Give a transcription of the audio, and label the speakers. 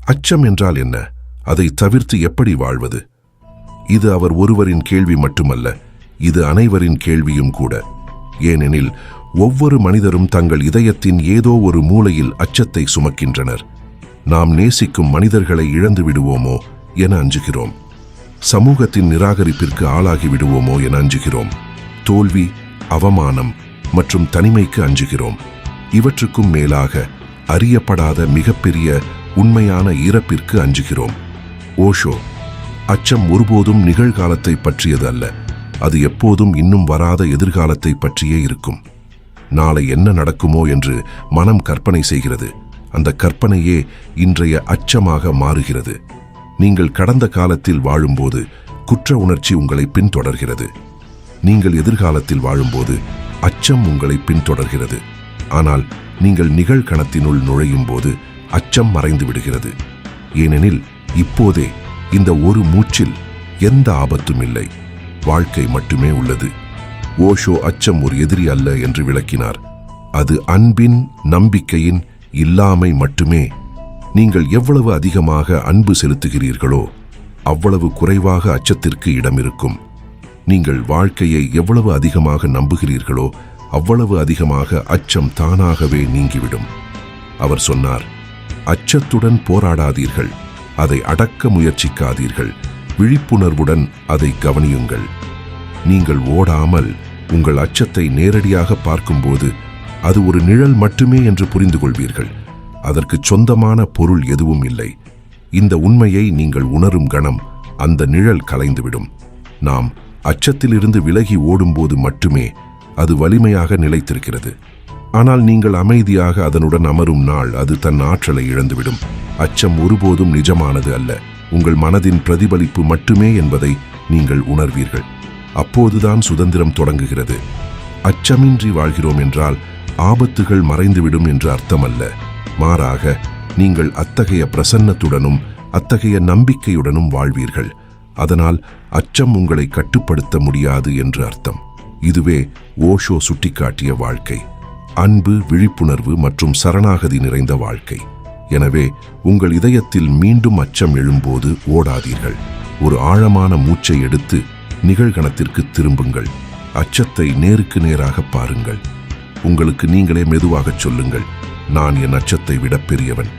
Speaker 1: அச்சம் என்றால் என்ன? அதை தவிர்த்து எப்படி வாழ்வது? இது அவர் ஒருவரின் கேள்வி மட்டுமல்ல, இது அனைவரின் கேள்வியும் கூட. ஏனெனில் ஒவ்வொரு மனிதரும் தங்கள் இதயத்தின் ஏதோ ஒரு மூலையில் அச்சத்தை சுமக்கின்றனர். நாம் நேசிக்கும் மனிதர்களை இழந்து விடுவோமோ என அஞ்சுகிறோம். சமூகத்தின் நிராகரிப்பிற்கு ஆளாகி விடுவோமோ என அஞ்சுகிறோம். தோல்வி, அவமானம் மற்றும் தனிமைக்கு அஞ்சுகிறோம். இவற்றுக்கும் மேலாக அறியப்படாத மிகப்பெரிய உண்மையான இறப்பிற்கு அஞ்சுகிறோம். ஓஷோ, அச்சம் ஒருபோதும் நிகழ்காலத்தை பற்றியது அல்ல. அது எப்போதும் இன்னும் வராத எதிர்காலத்தை பற்றியே இருக்கும். நாளை என்ன நடக்குமோ என்று மனம் கற்பனை செய்கிறது. அந்த கற்பனையே இன்றைய அச்சமாக மாறுகிறது. நீங்கள் கடந்த காலத்தில் வாழும்போது குற்ற உணர்ச்சி உங்களை பின்தொடர்கிறது. நீங்கள் எதிர்காலத்தில் வாழும்போது அச்சம் உங்களை பின்தொடர்கிறது. ஆனால் நீங்கள் நிகழ்கணத்தினுள் நுழையும் போது அச்சம் மறைந்து விடுகிறது. ஏனெனில் இப்போதே இந்த ஒரு மூச்சில் எந்த ஆபத்தும் இல்லை, வாழ்க்கை மட்டுமே உள்ளது. ஓஷோ அச்சம் ஒரு எதிரி அல்ல என்று விளக்கினார். அது அன்பின், நம்பிக்கையின் இல்லாமை மட்டுமே. நீங்கள் எவ்வளவு அதிகமாக அன்பு செலுத்துகிறீர்களோ அவ்வளவு குறைவாக அச்சத்திற்கு இடம் இருக்கும். நீங்கள் வாழ்க்கையை எவ்வளவு அதிகமாக நம்புகிறீர்களோ அவ்வளவு அதிகமாக அச்சம் தானாகவே நீங்கிவிடும். அவர் சொன்னார், அச்சத்துடன் போராடாதீர்கள், அதை அடக்க முயற்சிக்காதீர்கள், விழிப்புணர்வுடன் அதை கவனியுங்கள். நீங்கள் ஓடாமல் உங்கள் அச்சத்தை நேரடியாக பார்க்கும்போது அது ஒரு நிழல் மட்டுமே என்று புரிந்து கொள்வீர்கள். அதற்கு சொந்தமான பொருள் எதுவும் இல்லை. இந்த உண்மையை நீங்கள் உணரும் கணம் அந்த நிழல் கலைந்துவிடும். நாம் அச்சத்திலிருந்து விலகி ஓடும்போது மட்டுமே அது வலிமையாக நிலைத்திருக்கிறது. ஆனால் நீங்கள் அமைதியாக அதனுடன் அமரும் நாள் அது தன் ஆற்றலை இழந்துவிடும். அச்சம் ஒருபோதும் நிஜமானது அல்ல, உங்கள் மனதின் பிரதிபலிப்பு மட்டுமே என்பதை நீங்கள் உணர்வீர்கள். அப்போதுதான் சுதந்திரம் தொடங்குகிறது. அச்சமின்றி வாழ்கிறோம் என்றால் ஆபத்துகள் மறைந்துவிடும் என்று அர்த்தமல்ல. மாறாக நீங்கள் அத்தகைய பிரசன்னத்துடனும் அத்தகைய நம்பிக்கையுடனும் வாழ்வீர்கள். அதனால் அச்சம் உங்களை கட்டுப்படுத்த முடியாது என்று அர்த்தம். இதுவே ஓஷோ சுட்டிக்காட்டிய வாழ்க்கை. அன்பு, விழிப்புணர்வு மற்றும் சரணாகதி நிறைந்த வாழ்க்கை. எனவே உங்கள் இதயத்தில் மீண்டும் அச்சம் எழும்போது ஓடாதீர்கள். ஒரு ஆழமான மூச்சை எடுத்து நிகழ்கணத்திற்கு திரும்புங்கள். அச்சத்தை நேருக்கு நேராக பாருங்கள். உங்களுக்கு நீங்களே மெதுவாகச் சொல்லுங்கள், நான் என் அச்சத்தை விட பெரியவன்.